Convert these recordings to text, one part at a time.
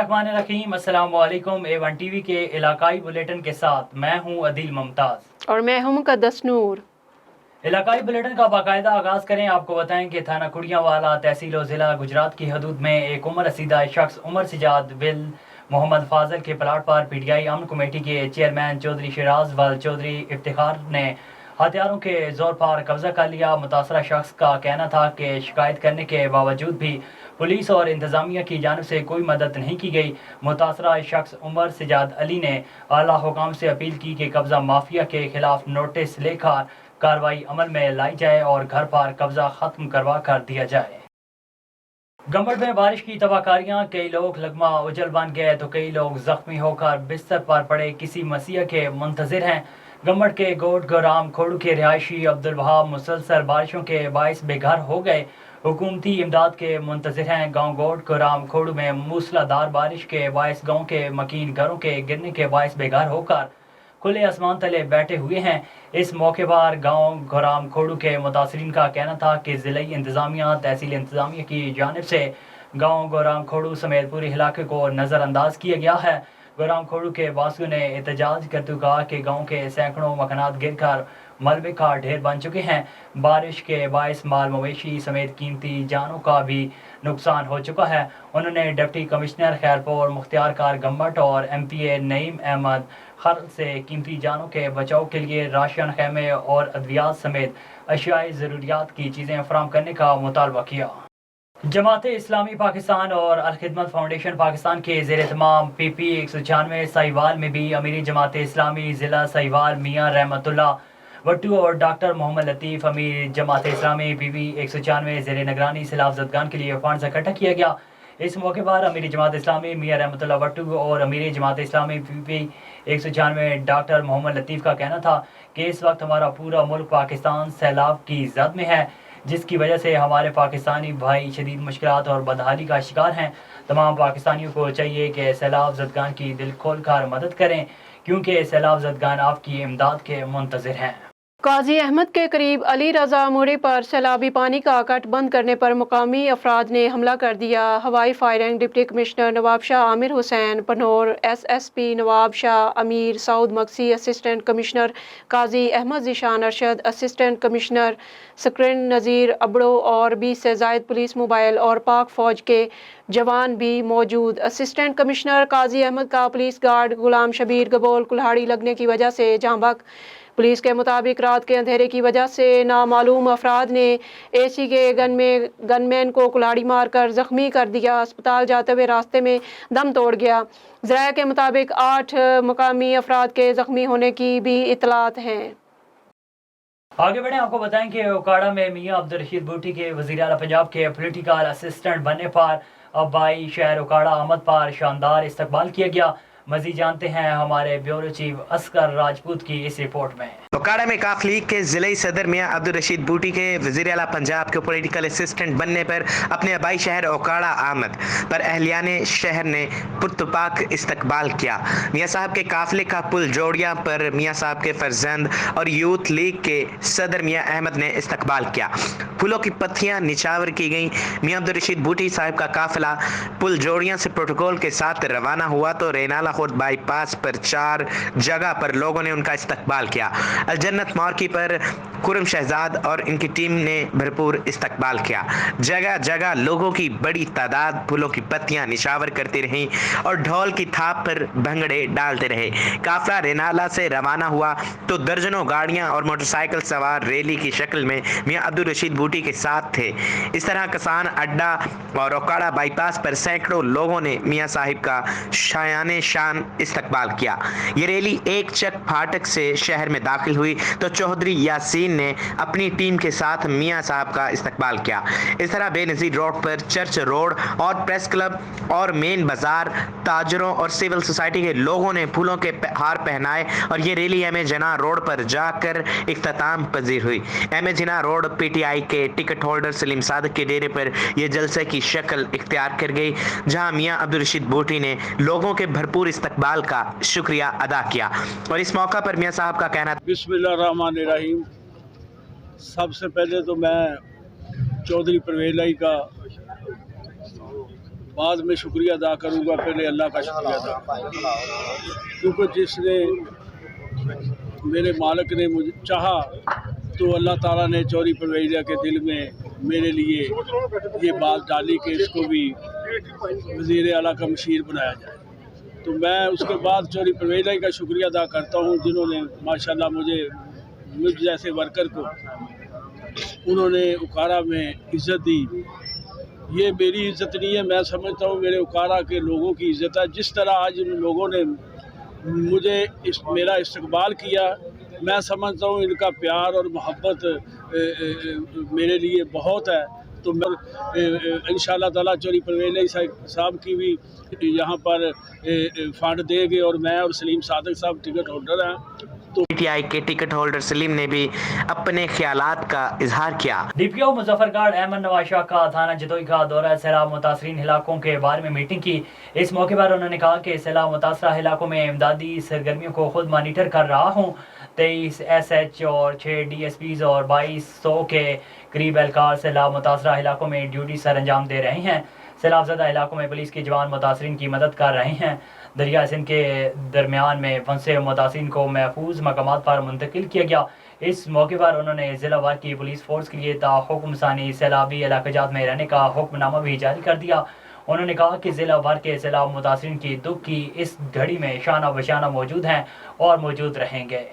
बिस्मिल्लाहिर्रहमानिर्रहीम। अस्सलाम वालेकुम। A1 टीवी के इलाकाई बुलेटिन के साथ मैं हूं अदील मुमताज़ और मैं हूं मुक़द्दस नूर। इलाकाई बुलेटिन का बाकायदा आगाज़ करें। आपको बताएं कि थाना कुड़ियावाला तहसील और ज़िला गुजरात की हदूद में एक उम्र रसीदा शख्स उमर सिजाद बिल मोहम्मद फाजल के प्लाट पर PTI अमन कमेटी के चेयरमैन चौधरी शिराज वल चौधरी इफ्तिखार ने हथियारों के जोर पर कब्जा कर लिया। मुतासरा शख्स का कहना था कि शिकायत करने के बावजूद भी पुलिस और इंतजामिया की जानिब से कोई मदद नहीं की गई। मुतासरा शख्स उमर सिजाद अली ने आला हुकाम से अपील की कि कब्जा माफिया के खिलाफ नोटिस लेकर कार्रवाई अमल में लाई जाए और घर पर कब्जा खत्म करवा कर दिया जाए। गम्बड़ में बारिश की तबाहकारियां, कई लोग लगमा उजल बन गए तो कई लोग जख्मी होकर बिस्तर पर पड़े किसी मसीह के मुंतजिर हैं। गम्बड़ के गोट गोराम खोड़ू के रिहायशी अब्दुल वहाब मुसलसल बारिशों के बाइस बेघर हो गए, हुकूमती इमदाद के मुंतजिर हैं। गाँव गोट गोराम खोड़ू में मूसलाधार बारिश के बाइस गाँव के मकीन घरों के गिरने के बाइस बेघर होकर खुले आसमान तले बैठे हुए हैं। इस मौके पर गांव गोराम खोड़ू के मुतासरीन का कहना था कि ज़िले इंतज़ामिया तहसील इंतज़ामिया की जानिब से गांव गोराम खोड़ू समेत पूरे इलाके को नज़रअंदाज किया गया है। गोराम खोड़ू के वासियों ने एहतजाज करते कहा कि गांव के सैकड़ों मकानात गिर कर मलबे का ढेर बन चुके हैं। बारिश के बायस माल मवेशी समेत कीमती जानों का भी नुकसान हो चुका है। उन्होंने deputy commissioner Khairpur Mukhtiar car गम्बट और MPA नईम अहमद खर से कीमती जानों के बचाव के लिए राशन खेमे और अद्वियात समेत अशियाई ज़रूरियात की चीज़ें फराहम करने का मुतालबा किया। जमात इस्लामी पाकिस्तान और अल खिदमत फाउंडेशन पाकिस्तान के ज़ेर-ए-तमाम PP 196 साहिवाल में भी अमीरी जमात इस्लामी ज़िला साहिवाल मियाँ रहमतुल्लाह वट्टू और डॉक्टर मोहम्मद लतीफ़ अमीर जमात इस्लामी PP 196 ज़ेर निगरानी सैलाब ज़दगान के लिए फंड इकट्ठा किया गया। इस मौके पर अमीर जमात इस्लामी मियाँ रहमतुल्लाह वट्टू और अमीर जमात इस्लामी PP 196 डॉक्टर मोहम्मद लतीफ़ का कहना था कि इस वक्त हमारा पूरा मुल्क पाकिस्तान सैलाब की जद में है, जिसकी वजह से हमारे पाकिस्तानी भाई शदीद मुश्किलात और बदहाली का शिकार हैं। तमाम पाकिस्तानियों को चाहिए कि सैलाब ज़दगान की दिल खोल कर मदद करें, क्योंकि सैलाब ज़दगान आपकी इमदाद के मुंतज़िर हैं। काजी अहमद के करीब अली रजा मोड़े पर सैलाबी पानी का कट बंद करने पर मुकामी अफराद ने हमला कर दिया। हवाई firing deputy commissioner Nawab Shah Amir Hussain Panhwar, SSP Nawab Shah Amir Saud मक्सी, assistant commissioner Qazi Ahmed Zeeshan Arshad, assistant commissioner स्क्रिन नज़ीर अबड़ो और 20 से ज़ायद पुलिस मोबाइल और पाक फौज के जवान भी मौजूद। असिस्टेंट कमिश्नर काजी अहमद का पुलिस गार्ड गुलाम शबीर गबोल कुल्हाड़ी लगने की वजह से जहाँ बहक। पुलिस के मुताबिक रात के अंधेरे की वजह से नामालूम अफराद ने AC के गनमैन को कुल्हाड़ी मारकर जख्मी कर दिया। अस्पताल जाते हुए रास्ते में दम तोड़ गया। ज़राए के मुताबिक 8 मुकामी अफराद के जख्मी होने की भी इतलात हैं। आगे बढ़े, आपको बताएं कि ओकाड़ा में मियाँ अब्दुल रशीद बूटी के वज़ीर आला पंजाब के पॉलिटिकल असिस्टेंट बनने पर अब्बाई शहर ओकाड़ा आमद पर शानदार इस्तकबाल किया गया। मज़ीद जानते हैं हमारे ब्यूरो चीफ असगर राजपूत की इस रिपोर्ट में। ओकाड़ा में काफ लीग के जिले सदर मियाँ अब्दुल रशीद बूटी के वज़ीर आला पंजाब के पॉलिटिकल असिस्टेंट बनने पर अपने आबाई शहर ओकाड़ा आमद पर अहलियाने शहर ने पुरतपाक इस्तकबाल किया। मियाँ साहब के काफिले का पुल जोड़िया पर मियाँ साहब के फर्जंद और यूथ लीग के सदर मियाँ अहमद ने इस्तकबाल किया। फूलों की पत्तियाँ निछावर की गई। मियाँ अब्दुल रशीद बूटी साहब का काफिला पुल जोड़िया से प्रोटोकॉल के साथ रवाना हुआ तो रेनाला खुर्द बाईपास पर 4 जगह पर लोगों ने उनका इस्तकबाल किया। जन्नत मार्की पर खुरम शहजाद और इनकी टीम ने भरपूर इस्तकबाल किया। जगह जगह लोगों की बड़ी तादाद फूलों की पत्तियां निछावर करती रहीं और ढोल की थाप पर भंगड़े डालते रहे। काफिला रेनाला से रवाना हुआ तो दर्जनों गाड़ियां और मोटरसाइकिल सवार रैली की शक्ल में मियाँ अब्दुल रशीद बूटी के साथ थे। इस तरह कसान अड्डा और ओकाड़ा बाईपास पर सैकड़ों लोगों ने मियाँ साहिब का शायाने शान इस्तकबाल किया। ये रैली एक चक फाटक से शहर में दाखिल हुई तो चौधरी यासीन ने अपनी टीम के साथ मियाँ साहब का इस्तकबाल किया। इस तरह बेनज़ीर रोड पर चर्च रोड और प्रेस क्लब और मेन बाजार ताजरों और सिविल सोसाइटी के लोगों ने फूलों के हार पहनाए और ये रैली एम जना रोड पर जाकर इख्तिताम पजीर हुई। एम जना रोड PTI के टिकट होल्डर सलीम सादिक के डेरे पर यह जलसे की शक्ल इख्तियार कर गई, जहां मियाँ अब्दुल रशीद बूटी ने लोगों के भरपूर इस्तकबाल का शुक्रिया अदा किया। और इस मौका पर मियाँ साहब का कहना बिस्मिल्लाहिर्रहमानिर्रहीम। सबसे पहले तो मैं चौधरी परवेज लाई का बाद में शुक्रिया अदा करूँगा, पहले अल्लाह का शुक्रिया अदा करूँगा, क्योंकि जिसने मेरे मालिक ने मुझे चाहा तो अल्लाह ताला ने चौधरी परवेज़ इलाही के दिल में मेरे लिए ये बात डाली कि इसको भी वज़ीर आला का मशीर बनाया जाए। तो मैं उसके बाद चौधरी परवेज़ इलाही का शुक्रिया अदा करता हूँ, जिन्होंने माशाल्लाह मुझ जैसे वर्कर को उन्होंने उकाड़ा में इज़्ज़त दी। ये मेरी इज़्ज़त नहीं है, मैं समझता हूँ मेरे उकाड़ा के लोगों की इज़्ज़त है। जिस तरह आज इन लोगों ने मुझे मेरा इस्तकबाल किया, मैं समझता हूँ इनका प्यार और मोहब्बत मेरे लिए बहुत है। तो मैं इंशाअल्लाह ताला चौधरी परवेज़ इलाही साहब की भी यहाँ पर फंड देंगे, और मैं और सलीम सादिक साहब टिकट होल्डर हैं। तो पीटीआई के टिकट होल्डर सलीम ने भी अपने ख्यालात का इजहार किया। डीपीओ मुजफ्फरगढ़ अहमद नवाज शाह का थाना जदोई का दौरा सैलाब मुतासरीन इलाकों के बारे में मीटिंग की। इस मौके पर उन्होंने कहा कि सैलाब मुतासरा इलाकों में इमदादी सरगर्मियों को खुद मॉनिटर कर रहा हूँ। 23 SH और 6 DSPs और 2200 के करीब एहलकार सैलाब मुतासरा इलाकों में ड्यूटी सर अंजाम दे रहे हैं। सैलाब ज़दा इलाकों में पुलिस के जवान मुतासरीन की मदद कर रहे हैं। दरिया सिंध के दरमियान में फंसे मुतासरीन को महफूज मकामात पर मुंतकिल किया गया। इस मौके पर उन्होंने ज़िला वार की पुलिस फोर्स के लिए ताहुक्म सानी सैलाबी इलाक़ाजात में रहने का हुक्मनामा भी जारी कर दिया। उन्होंने कहा कि ज़िला भर के सैलाब मुतासरीन की दुख की इस घड़ी में शाना बशाना मौजूद हैं और मौजूद रहेंगे।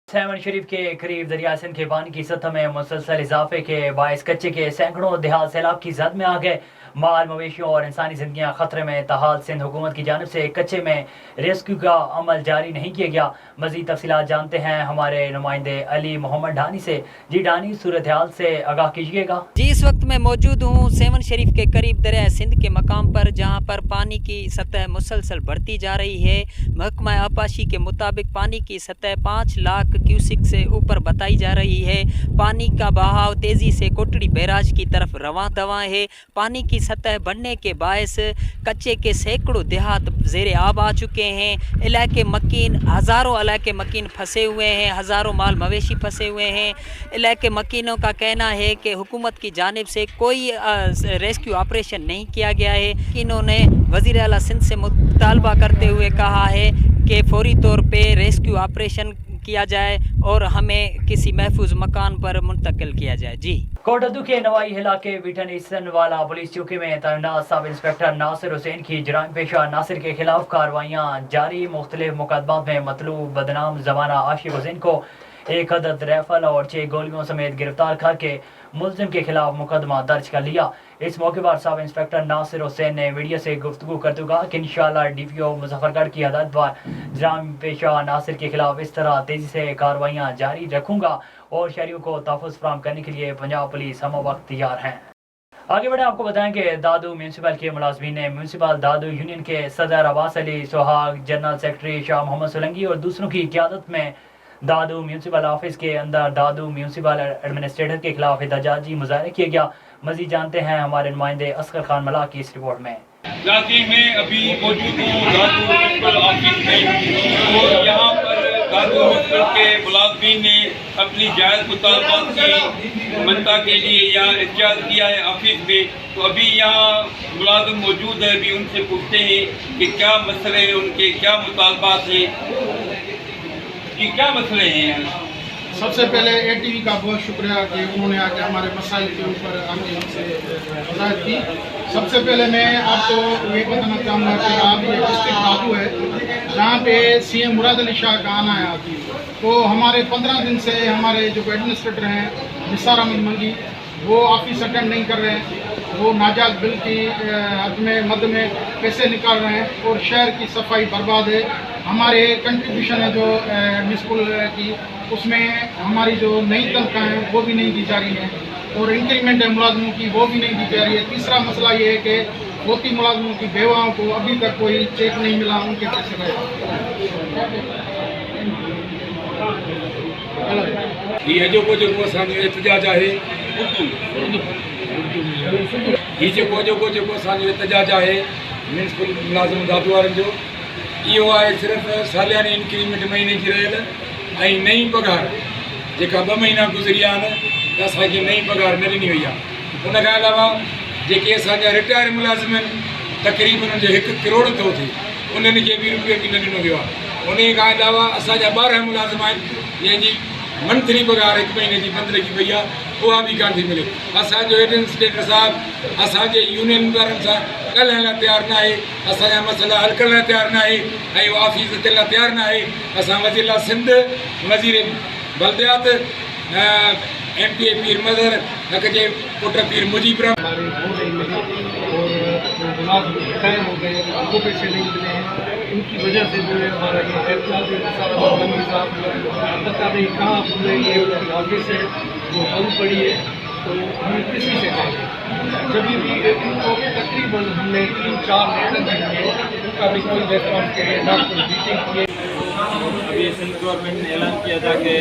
सेवन शरीफ के करीब दरिया सिंध के पानी की सतह में मुसलसल इजाफे के बायस कच्चे के सैकड़ों देहात सैलाब की जद में आ गए। माल मवेशियों और इंसानी जिंदगियां खतरे में। ताहाल सिंध हुकूमत की जानिब से कच्चे में रेस्क्यू का अमल जारी नहीं किया गया। मज़ीद तफसीलात जानते हैं हमारे नुमाइंदे अली मोहम्मद ढानी से। जी ढानी, सूरत हाल से आगाह कीजिएगा। जी, इस वक्त मैं मौजूद हूँ सेवन शरीफ के करीब दरिया सिंध के मकाम पर, जहाँ पर पानी की सतह मुसलसल बढ़ती जा रही है। महकमा आपाशी के मुताबिक पानी की सतह 5 लाख क्यूसिक से ऊपर बताई जा रही है। पानी का बहाव तेज़ी से कोटड़ी बैराज की तरफ रवां दवा है। पानी की सतह बढ़ने के बायस कच्चे के सैकड़ों देहात ज़ेरे आब आ चुके हैं। इलाके मकीन, हज़ारों इलाके मकीन फंसे हुए हैं, हज़ारों माल मवेशी फंसे हुए हैं। इलाके मकीनों का कहना है कि हुकूमत की जानिब से कोई रेस्क्यू ऑपरेशन नहीं किया गया है। इन्होंने वज़ीर आला सिंध से मुतालबा करते हुए कहा है कि फौरी तौर पे रेस्क्यू ऑपरेशन किया जाए और हमें किसी महफूज मकान पर मुंतकिल किया जाए। जी, कोटद्दू के नवाई इलाके बीटन ईसन वाला पुलिस चौकी में तैनात सब इंस्पेक्टर नासिर हुसैन की जराइम पेशा नासिर के खिलाफ कार्रवाइयाँ जारी। मुख्तलिफ मुकदमात में मतलूब बदनाम जमाना आशिक हुसैन को 1 अदद राइफल और 6 गोलियों समेत गिरफ्तार करके मुलजिम के खिलाफ मुकदमा दर्ज कर लिया। इस मौके पर सब इंस्पेक्टर नासिर हुसैन ने मीडिया से गुफ्तगू करते हुए कहा कि इंशाअल्लाह डीपीओ मुजफ्फरगढ़ की हदायत पर जराइम पेशा नासिर के खिलाफ इस तरह तेज़ी से कार्रवाइयाँ जारी रखूँगा और शहरियों को तहफ़्फ़ुज़ फराहम करने के लिए पंजाब पुलिस हम वक्त तैयार हैं। आगे बढ़े, आपको बताएं कि दादू म्यूनसिपल के मुलाजमीन ने म्यूनसिपल दादू यूनियन के सदर अब्बास अली सुहाग, जनरल सेक्रेटरी शाह मोहम्मद सोलंकी और दूसरों की क़यादत में दादू म्यूनसिपल ऑफिस के अंदर दादू म्यूनसिपल एडमिनिस्ट्रेटर के खिलाफ एहतजाजी मुजाहरा किया गया। मज़ीद जानते हैं हमारे नुमाइंदे असगर खान मला की इस रिपोर्ट में। कराची में अभी मौजूद हूँ दादू म्यूनसिपल ऑफिस में, और यहाँ पर दादू म्यूनसिपल के मुलाजमीन ने अपनी जायज़ मुतालबात की मनता के लिए यहाँ एहतजाज किया है ऑफिस में। तो अभी यहाँ मुलाजिम मौजूद है, अभी उनसे पूछते हैं कि क्या मसले हैं उनके, क्या मुतालबात हैं कि क्या मसले हैं। सबसे पहले ATV का बहुत शुक्रिया कि उन्होंने आके हमारे मसाइल के ऊपर आके हमसे वजाहत की। सबसे पहले मैं आपको ये बताना चाहूँगा कि आप ये डिस्ट्रिक्ट दादू है जहाँ पे CM मुराद अली शाह का आना है। तो हमारे 15 दिन से हमारे जो एडमिनिस्ट्रेटर हैं निसार अहमद मंगी, वो ऑफिस अटेंड नहीं कर रहे हैं। वो नाजायज बिल की हद में मद में पैसे निकाल रहे हैं और शहर की सफाई बर्बाद है। हमारे कंट्रीब्यूशन है जो म्यूनसिपल की, उसमें हमारी जो नई तनख्वाह है वो भी नहीं दी जा रही है, और इंक्रीमेंट है मुलाजमों की वो भी नहीं दी जा रही है। तीसरा मसला ये है कि होती मुलाजमों की बेवाओं को अभी तक कोई चेक नहीं मिला, उनके पैसे गए। ये जो एहतजाज है ये जो एहतजाज है म्यूनसिपल मुलाज़िम दादू वारनि जो, इहो आहे सिर्फ़ु सालियानी इंक्रीमेंट महीने जी रहियल ऐं नई पघार जेका 2 महीना गुज़रिया आहिनि त असांखे नई पघार न ॾिनी वई आहे। उन खां अलावा जेके असांजा रिटायर मुलाज़िम आहिनि तक़रीबन जो 1 करोड़ थो थिए उन्हनि खे बि रुपयो बि न ॾिनो वियो आहे। उन खां अलावा असांजा 12 मुलाज़िम आहिनि जंहिंजी मंथली पघार 1 महीने जी बंदि लॻी पई आहे, उहा बि कान थी मिले। असांजो एडमिनिस्ट्रेटर साहिबु असांजे यूनियन वारनि सां ॻाल्हाइण लाइ तयारु न आहे, असांजा मसइला हल करण लाइ तयारु न आहे ऐं उहा ऑफिस अचण लाइ तयारु न आहे। असां वज़ीर सिंध, वज़ीर बल्दियात, MP पीर मदर, हक जे पुट पीर मुजीब हमारे हो नहीं मिली और जो मुलाजिम कायम हो गए उनको पैसे नहीं मिले हैं, इनकी वजह से जो है हमारा ये फैसला जो है सारा बदलाव साहब पता नहीं कहाँ पूरे ये ऑफिस है वो बंद पड़ी है, तो हम किसी से कहेंगे। जब भी इनको तकरीबन हमने 3-4 मीटिंग किए, उनका भी कोई रेस्पॉन्स के ना कोई मीटिंग किए। अभी सिंध गवर्नमेंट ने ऐलान किया था कि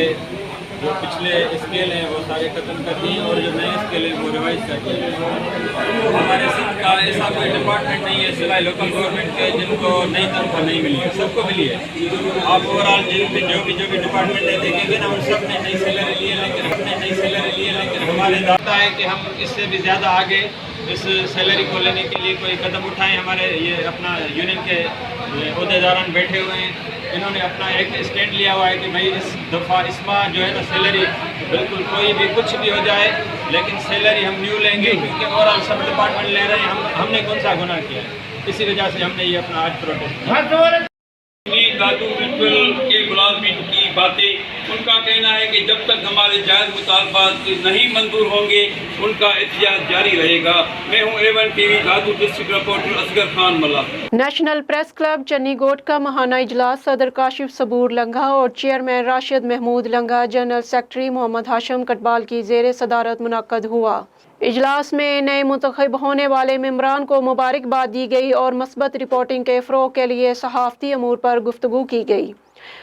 जो पिछले स्केल हैं वो सारे ख़त्म कर दिए और जो नए स्केल हैं वो रिवाइज कर दिए। हमारे सिंध का ऐसा कोई डिपार्टमेंट नहीं है सिवाय लोकल गवर्नमेंट के जिनको नई तनख्वाह नहीं मिली है, सबको मिली है। आप ओवरऑल जो भी डिपार्टमेंटें देखेंगे ना, उन सब ने नई सैलरी ली है, लेकिन हमारे दाता है कि हम इससे भी ज़्यादा आगे इस सैलरी को लेने के लिए कोई कदम उठाएं। हमारे ये अपना यूनियन के अहदेदारान बैठे हुए हैं, इन्होंने अपना एक स्टैंड लिया हुआ है कि भाई इस दफ़ा इस माह जो है ना सैलरी बिल्कुल कोई भी कुछ भी हो जाए लेकिन सैलरी हम न्यू लेंगे, क्योंकि ओवरऑल सब डिपार्टमेंट ले रहे हैं। हमने कौन सा गुनाह किया है, इसी वजह से हमने ये अपना आज प्रोटेस्ट। दादू म्यूनसिपल के मुलाजमीन की बातें, उनका कहना है कि जब तक हमारे जायज़ मुतालबात नहीं मंजूर होंगे उनका एहतजाज जारी रहेगा। मैं हूँ A1 TV Dadu district reporter Asghar Khan Malla. National press club Chanigoth का महाना इजलास सदर काशिफ सबूर लंघा और chairman Rashid Mahmood Langha, general secretary Mohammad Hashim Katbal की ज़ेर सदारत मुनक्कद हुआ। इजलास में नए मुंतखब होने वाले मेंबरान को मुबारकबाद दी गई और मस्बत रिपोर्टिंग के फ़रोग़ के लिए सहाफ़ती अमूर पर गुफ्तगू की गई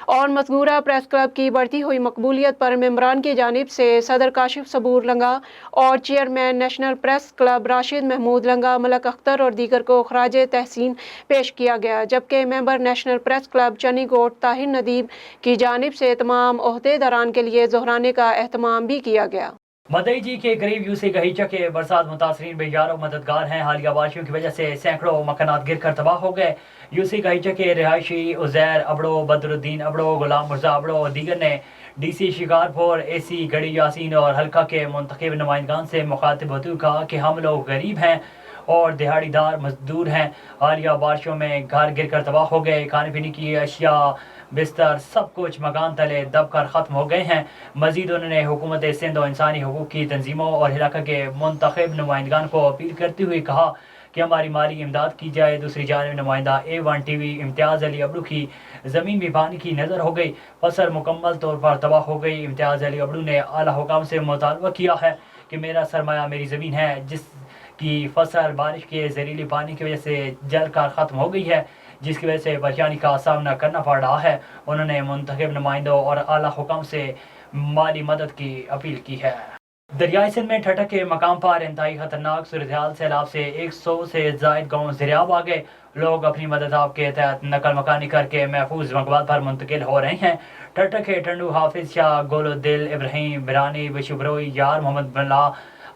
और मज़कूरा प्रेस क्लब की बढ़ती हुई मकबूलियत पर मेंबरान की जानिब से सदर काशिफ सबूर लंघा और chairman national press club Rashid Mahmood Langha, Malik Akhtar और दीगर को खराज तहसीन पेश किया गया, जबकि member national press club Chanigoth Tahir Nadeeb की जानिब से तमाम ओहदेदारान के लिए ज़ोहराने का एहतमाम भी किया गया। मदई जी के करीब यूसी गहीचा के बरसात मुतासरीन बेजारों मददगार हैं। हालिया बारिशों की वजह से सैकड़ों मकानात गिर कर तबाह हो गए। यूसी गहीचा के रिहायशी उजैर अबड़ो, बदरुद्दीन अबड़ो, गुलाम मुर्जा अबड़ो और दीगर ने DC शिकारपुर, AC गढ़ी यासीन और हल्का के मुंतखब नुमाइंदगान से मुखातिब होते हुए कहा कि हम लोग गरीब हैं और दिहाड़ीदार मजदूर हैं। हालिया बारिशों में घर गिर कर तबाह हो गए। खाने पीने की अशिया, बिस्तर, सब कुछ मकान तले दब कर ख़त्म हो गए हैं। मज़ीद उन्होंने हुकूमत सिंध और इंसानी हकूक़ की तंजीमों और इलाक़े के मुंतखब नुमाइंदगान को अपील करते हुए कहा कि हमारी माली इमदाद की जाए। दूसरी जानिब नुमाइंदा A1 TV इम्तियाज़ अली अबड़ू की ज़मीन भी पानी की नज़र हो गई, फसल मुकम्मल तौर पर तबाह हो गई। इम्तियाज़ अली अबड़ू ने आला हुकाम से मुतालबा किया है कि मेरा सरमाया मेरी ज़मीन है, जिसकी फसल बारिश के ज़हरीले पानी की वजह से जल कर ख़त्म हो गई है, जिसकी वजह से परेशानी का सामना करना पड़ रहा है। उन्होंने मुंतखब नुमाइंदों और आला हुकाम से माली मदद की अपील की है। दरियाई सिंध में ठटक के मकाम पर इंतहाई खतरनाक सूरत-ए-हाल, सैलाब से 100 से ज़ायद गाँव ज़रियाब आ गए। लोग अपनी मदद के तहत नकल मकानी करके महफूज मकबात पर मुंतकिल हो रहे हैं। ठटक के टंडू, हाफिज शाह, गोलोदिल, इब्राहिम, बिरानी, बिशुबरोई, यार, मोहम्मद मल्ला,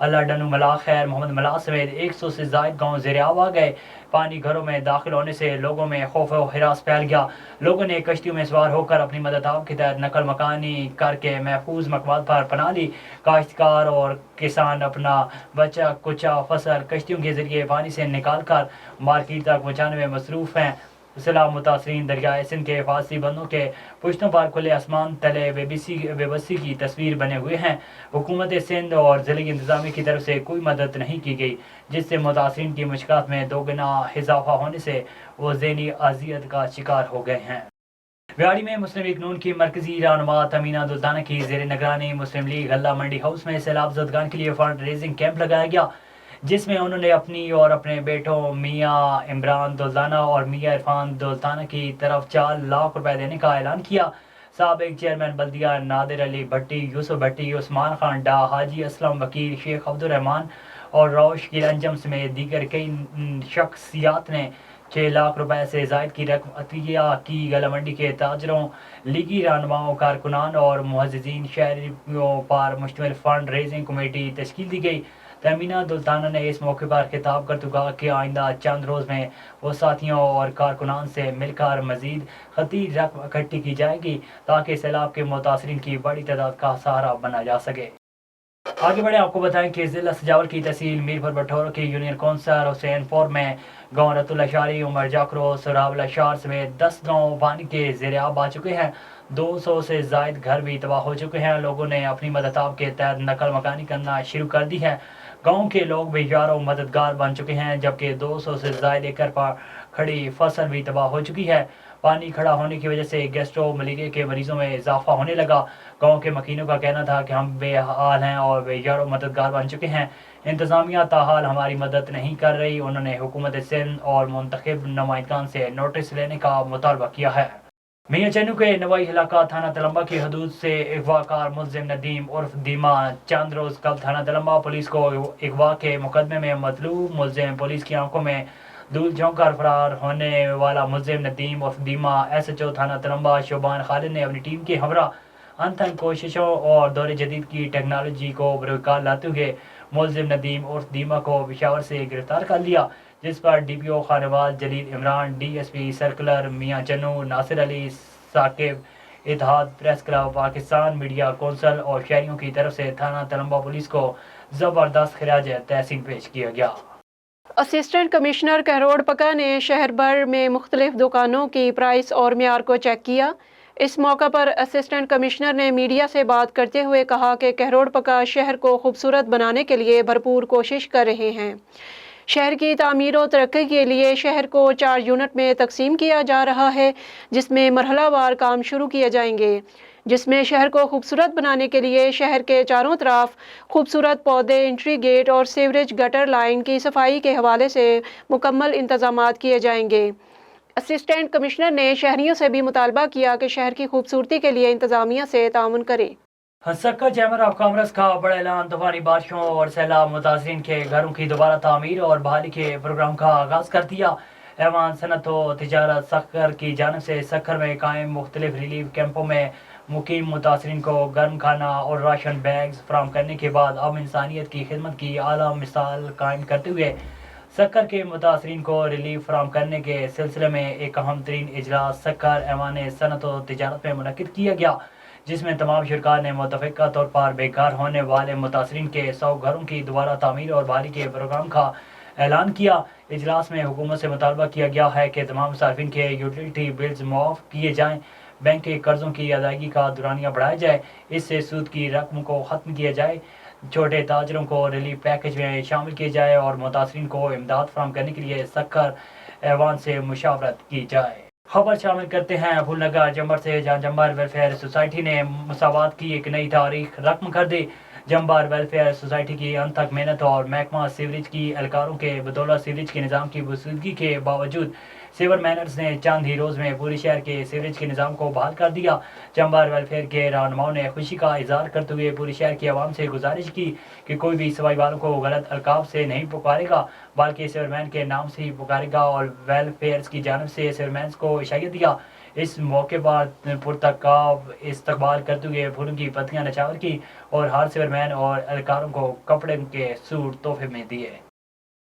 अल्लाह डनू, मला खैर, मोहम्मद मला समेत 100 से ज़ायद गाँव ज़रियाब आ गए। पानी घरों में दाखिल होने से लोगों में खौफ और हिरास फैल गया। लोगों ने कश्तियों में सवार होकर अपनी मदद के तहत नकल मकानी करके महफूज मकबात पर पनाह ली। काश्तकार और किसान अपना बचा कुचा फसल कश्तियों के जरिए पानी से निकाल कर मार्केट तक पहुँचाने में मसरूफ़ हैं। सैलाब मुतासरीन दरियाए सिंध के हिफाजती बंदों के पुश्तों पर खुले आसमान तले बेबसी की तस्वीर बने हुए हैं। हुकूमत सिंध और ज़िले इंतज़ामिया की तरफ से कोई मदद नहीं की गई, जिससे मुतासरीन की मुश्किलात में दोगुना इजाफा होने से वो ज़हनी अज़ियत का शिकार हो गए हैं। व्याड़ी में मुस्लिम लीग नून की मरकजी रहनुमा तमीना दुल्ताना की ज़ेर निगरानी मुस्लिम लीग गल्ला मंडी हाउस में सैलाब ज़दगान के लिए फंड रेजिंग कैंप लगाया गया, जिसमें उन्होंने अपनी और अपने बेटों मियाँ इमरान दुल्ताना और मियाँ इरफान दुल्ताना की तरफ 4 लाख रुपए देने का ऐलान किया। साबिक चेयरमैन बल्दिया नादिर अली भट्टी, यूसुफ भट्टी, उस्मान खान डा, हाजी असलम वकील, शेख अब्दुर्रहमान और रौश की अंजम समेत दीगर कई शख्सियात ने 6 लाख रुपए से ज़ायद की रकम अतिया की। गला मंडी के ताजरों, लीगी रहनुमाओं, कारकुनान और मुअज़्ज़िज़ीन शहरियों पर मुश्तमिल फ़ंड रेजिंग कमेटी तश्कील दी गई तमीना दुल्ताना ने इस मौके पर खिताब करते हुए कहा कि आइंदा चंद रोज़ में वो साथियों और कारकुनान से मिलकर मज़ीद खतीर रकम इकट्ठी की जाएगी ताकि सैलाब के मुतासरीन की बड़ी तादाद का सहारा बना जा सके। आगे बढ़े आपको बताएं कि जिला सजावल की तहसील मीरपुर बटोर के यूनियन काउंसलर हुसैनपुर में गाँव रतुल अशारी, उमर जाकरो, सुरावल अशार समेत 10 गाँव पानी के ज़ेर-ए-आब आ चुके हैं। 200 से जायद घर भी तबाह हो चुके हैं। लोगों ने अपनी मदद के तहत नकल मकानी करना शुरू कर दी है। गांव के लोग भी यारों मददगार बन चुके हैं, जबकि 200 से जायद एकड़ पर खड़ी फसल भी तबाह हो चुकी है। पानी खड़ा होने की वजह से गैस्ट्रो मलेरिया के मरीजों में इजाफा होने लगा। गांव के मकीनों का कहना था कि हम बेहाल हैं और वे यारों मददगार बन चुके हैं। इंतज़ामिया ताहाल हमारी मदद नहीं कर रही। उन्होंने हुकूमत सिंध और मुंतखब नुमाइंदान से नोटिस लेने का मुतालबा किया है। मियां चन्नू के नवाई इलाका थाना तलम्बा की हदूद से अगवाकार मुल्जिम नदीम उर्फ दीमा चंद रोज़ कल थाना तलम्बा पुलिस को अगवा के मुकदमे में मतलूब मुल्जिम पुलिस की आंखों में धूल झोंककर फरार होने वाला मुल्जिम नदीम उर्फ दीमा SHO थाना तलम्बा शोबान खालिद ने अपनी टीम के हमरा अनथक कोशिशों और दौरे जदीद की टेक्नोलॉजी को बरकरार लाते हुए मुल्जिम नदीम उर्फ दीमा को पेशावर से गिरफ्तार कर लिया, जिस पर DPO Khanewal Jalil Imran, DSP circular Mian Channu, Nasir Ali Saqib, इत्तेहाद press club, Pakistan media council और शहरियों की तरफ से थाना तलम्बा पुलिस को ज़बरदस्त खिराज तहसीन पेश किया गया। असिस्टेंट कमिश्नर कहरोड़ पका ने शहर भर में मुख्तलिफ दुकानों की प्राइस और म्यार को चेक किया। इस मौका पर असिस्टेंट कमिश्नर ने मीडिया से बात करते हुए कहा कि कहरोड़ पका शहर को खूबसूरत बनाने के लिए भरपूर कोशिश कर रहे हैं। शहर की तामीर और तरक्की के लिए शहर को 4 यूनिट में तकसीम किया जा रहा है, जिसमें मरहलावार काम शुरू किए जाएंगे, जिसमें शहर को खूबसूरत बनाने के लिए शहर के चारों तरफ खूबसूरत पौधे, एंट्री गेट और सीवरेज गटर लाइन की सफाई के हवाले से मुकम्मल इंतजामात किए जाएंगे। असिस्टेंट कमिश्नर ने शहरियों से भी मुतालबा किया कि शहर की खूबसूरती के लिए इंतजामिया से ताउन करें। सक्कर चैम्बर ऑफ कॉमर्स का बड़ा ऐलान, तूफानी बारिशों और सैलाब मुतासरीन के घरों की दोबारा तामीर और बहाली के प्रोग्राम का आगाज़ कर दिया। ऐवान सनत व तिजारत सक्कर की जानिब से सक्कर में कायम मुख्तलिफ रिलीफ कैंपों में मुकीम मुतासरीन को गर्म खाना और राशन बैग्स फराहम करने के बाद अब इंसानियत की खिदमत की आला मिसाल कायम करते हुए सक्कर के मुतासरीन को रिलीफ फराहम करने के सिलसिले में एक अहम तरीन इजलास सक्कर ऐवान सनत व तिजारत में मुनक्किद किया गया, जिसमें तमाम शिरकार ने मुतफ़िका तौर पर बेकार होने वाले मुतासरीन के 100 घरों की दोबारा तामीर और बहाली के प्रोग्राम का ऐलान किया। इजलास में हुकूमत से मुतालबा किया गया है कि तमाम सार्फिन के यूटिलिटी बिल्स मुआफ़ किए जाएँ, बैंक के कर्ज़ों की अदायगी का दुरानिया बढ़ाया जाए, इससे सूद की रकम को ख़त्म किया जाए, छोटे ताजरों को रिलीफ पैकेज में शामिल किया जाए और मुतासरीन को इमदाद फराहम करने के लिए सक्कर ऐवान से मुशावरत की जाए। खबर शामिल करते हैं फूलनगर जम्बर से, जहाँ जम्बर वेलफेयर सोसाइटी ने मसावात की एक नई तारीख रकम कर दी। जम्बर वेलफेयर सोसाइटी की अनथक मेहनत और महकमा सीवरेज की एहलकारों के बदौलत सीवरेज के निज़ाम की वसूलगी के बावजूद सीवर मैनर्स ने चंद ही रोज़ में पूरे शहर के सीवरेज के निज़ाम को बहाल कर दिया। जम्बर वेलफेयर के रहनुमाओं ने खुशी का इजहार करते हुए पूरे शहर की आवाम से गुजारिश की कि कोई भी सफाई वालों को गलत अलकाब से नहीं पुकारेगा, बल्कि सीवरमैन के नाम से ही पुकारेगा और वेलफेयर की जानिब से सीवरमैन को इशारा दिया। इस मौके पर पुरतकाब इस्तकबाल करते हुए फूलों की पत्तियां नचावर की और हर सीवरमैन और एहलकारों को कपड़े के सूट तोहफे में दिए।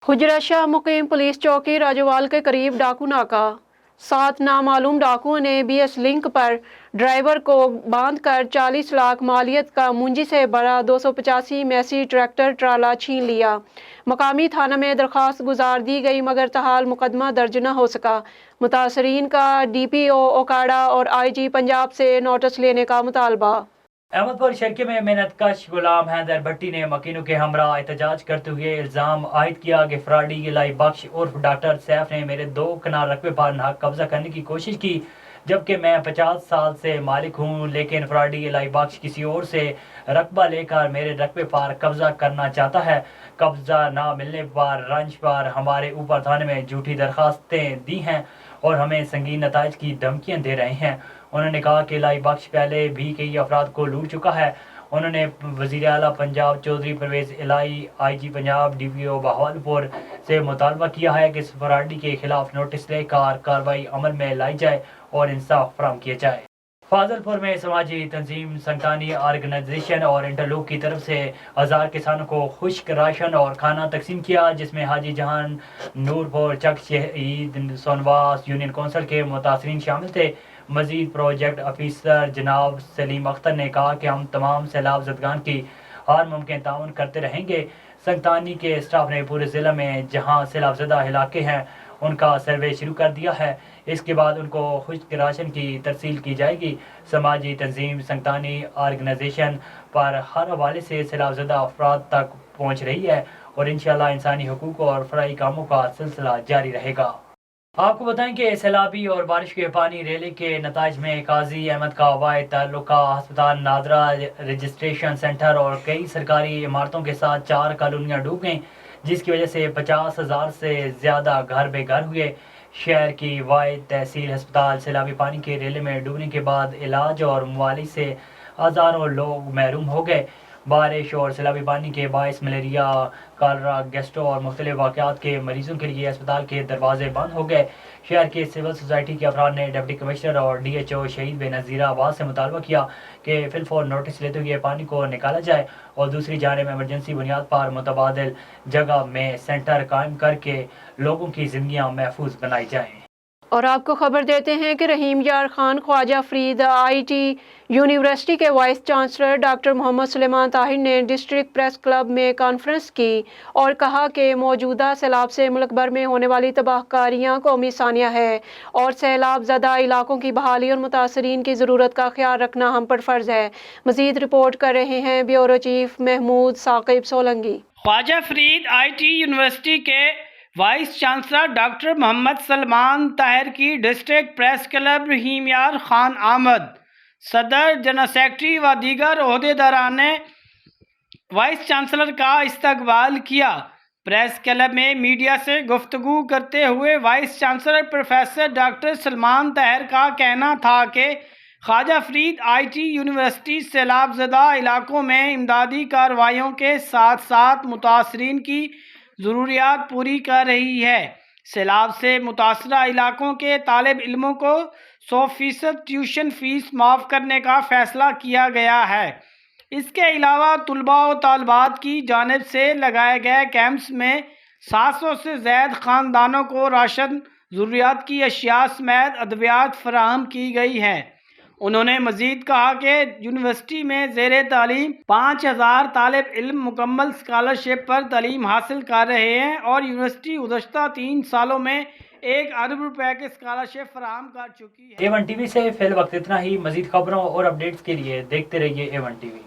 हुजरा शाह मुकीम पुलिस चौकी राजोवाल के करीब डाकू नाका, 7 नामालूम डाकुओं ने BS लिंक पर ड्राइवर को बांधकर 40 लाख मालियत का मुंजी से भरा 285 मैसी ट्रैक्टर ट्राला छीन लिया। मकामी थाना में दरख्वास्त गुजार दी गई मगर तहाल मुकदमा दर्ज न हो सका। मुतासरीन का DPO ओकाड़ा और IG पंजाब से नोटिस लेने का मुतालबा। अहमदपुर शर्के में मेहनतकश गुलाम हैदर भट्टी ने मकीनों के हमरा एहतजाज करते हुए इल्ज़ाम आयद किया कि फ्राडी इलाई बख्श उर्फ डॉक्टर सैफ ने मेरे 2 कनाल रकबे पर नाहक कब्जा करने की कोशिश की, जबकि मैं 50 साल से मालिक हूँ, लेकिन फ्राडी इलाई बख्श किसी और से रकबा लेकर मेरे रकबे पर कब्जा करना चाहता है। कब्जा ना मिलने पर रंज पर हमारे ऊपर थाने में झूठी दरखास्तें दी हैं और हमें संगीन नताइज की धमकियाँ दे रहे हैं। उन्होंने कहा कि इलाई बख्श पहले भी कई अफराद को लूट चुका है। उन्होंने वज़ीर आला पंजाब चौधरी परवेज़ इलाई, IG पंजाब DPO बहावलपुर से मुतालबा किया है कि इस फ्राडी के खिलाफ नोटिस लेकर कार्रवाई अमल में लाई जाए और इंसाफ फराहम किया जाए। फाजलपुर में समाजी तंजीम संतानी ऑर्गेनाइजेशन और इंटरलूक की तरफ से 1000 किसानों को खुश्क राशन और खाना तकसीम किया, जिसमें हाजी जहान नूरपुर चक शहीद सोनवास यूनियन कौंसिल के मुतासरीन शामिल थे। मजीद प्रोजेक्ट ऑफिसर जनाब सलीम अख्तर ने कहा कि हम तमाम सैलाब ज़दगान की हर मुमकिन ताउन करते रहेंगे। संतानी के स्टाफ ने पूरे ज़िले में जहां सैलाब ज़दा इलाके हैं उनका सर्वे शुरू कर दिया है। इसके बाद उनको खुश्क राशन की तरसील की जाएगी। समाजी तंजीम संतानी ऑर्गेनाइजेशन पर हर हवाले से सैलाब ज़दा अफराद तक पहुँच रही है और इंशाअल्लाह इंसानी हुकूक और फराई कामों का सिलसिला जारी रहेगा। आपको बताएं कि सैलाबी और बारिश के पानी रैली के नताज में काजी अहमद का वाहिद ताल्लुका अस्पताल नादरा रजिस्ट्रेशन सेंटर और कई सरकारी इमारतों के साथ 4 कॉलोनियाँ डूब गईं, जिसकी वजह से 50,000 से ज़्यादा घर बेघर हुए। शहर की वाहिद तहसील अस्पताल सैलाबी पानी के रेले में डूबने के बाद इलाज और मुआवजे से हज़ारों लोग महरूम हो गए। बारिश और सैलाबी पानी के बायस मलेरिया, कॉलरा, गैस्ट्रो और मुख्तलिफ वाक़यात के मरीजों के लिए अस्पताल के दरवाजे बंद हो गए। शहर के सिविल सोसाइटी के अफराद ने डिप्टी कमिश्नर और DHO शहीद बेनज़ीर अब्बास से मुतालबा किया कि फिलफौर नोटिस लेते हुए पानी को निकाला जाए और दूसरी जानिब इमरजेंसी बुनियाद पर मुतबादिल जगह में सेंटर कायम करके लोगों की ज़िंदगियाँ महफूज बनाई जाएँ। और आपको खबर देते हैं कि रहीम यार खान ख्वाजा फरीद IT यूनिवर्सिटी के vice chancellor doctor Mohammad Suleman Tahir ने डिस्ट्रिक्ट प्रेस क्लब में कॉन्फ्रेंस की और कहा कि मौजूदा सैलाब से मुल्क भर में होने वाली तबाहकारियाँ कौमी सानिया है और सैलाब ज़दा इलाकों की बहाली और मुतासरीन की ज़रूरत का ख्याल रखना हम पर फ़र्ज़ है। मज़ीद रिपोर्ट कर रहे हैं bureau chief Mahmood Saqib Solangi. Khwaja Farid IT university के vice chancellor doctor Mohammad Salman Tahir की डिस्ट्रिक्ट प्रेस क्लब रहीम यार खान आमद, सदर, जनरल सेक्रेटरी व दीगर ओहदेदारान ने वाइस चांसलर का इस्तकबाल किया। प्रेस क्लब में मीडिया से गुफ्तगू करते हुए vice chancellor professor doctor Salman Tahir का कहना था कि ख्वाजा फरीद IT यूनिवर्सिटी सैलाब ज़दा इलाकों में इमदादी कार्रवाइयों के साथ साथ मुतासरीन की ज़रूरियात पूरी कर रही है। सैलाब से मुतासरा इलाकों के तालिब इल्मों को 100% ट्यूशन फ़ीस माफ़ करने का फ़ैसला किया गया है। इसके अलावा तलबा और तालबात की जानिब से लगाए गए कैंप्स में 700 से ज़ायद ख़ानदानों को राशन, ज़रूरियात की अशिया समेत अद्वियात फराहम की गई है। उन्होंने मज़ीद कहा कि यूनिवर्सिटी में ज़ेरे तालीम 5000 तालिब इल्म मुकम्मल स्कॉलरशिप पर तालीम हासिल कर रहे हैं और यूनिवर्सिटी गुज़श्ता 3 सालों में 1 अरब रुपए के स्कॉलरशिप फराहम कर चुकी है। A1 TV से फिल वक्त इतना ही। मज़ीद खबरों और अपडेट्स के लिए देखते रहिए A1 TV।